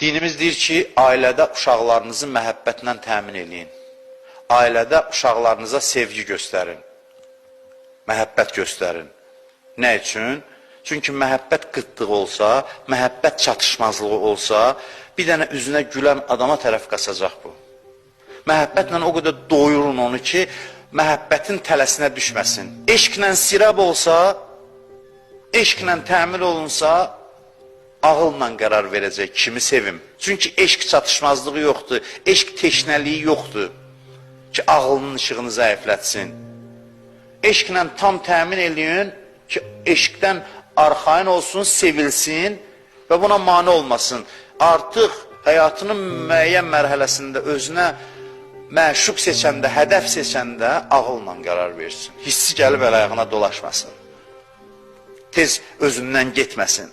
Dinimiz deyir ki, ailədə uşaqlarınızı məhəbbətlə təmin edin. Ailədə uşaqlarınıza sevgi göstərin. Məhəbbət göstərin. Nə üçün? Çünki məhəbbət qıtlığı olsa, məhəbbət çatışmazlığı olsa, bir dənə üzünə gülən adama tərəf qaçacaq bu. Məhəbbətlə o qədər doyurun onu ki, məhəbbətin tələsinə düşməsin. Eşqlə sirab olsa, eşqlə təmin olunsa, ağılla qərar verəcək kimi sevim. Çünki eşq çatışmazlığı yoxdur, eşq teşnəliyi yoxdur ki, ağılının işığını zəiflətsin. Eşqlə tam təmin eləyin ki, eşqdən arxayın olsun, sevilsin və buna mane olmasın. Artıq həyatının müəyyən mərhələsində özünə məşuq seçəndə, hədəf seçəndə ağılla qərar versin. Hissi gəlib əl-ayağına dolaşmasın. Tez özündən getməsin.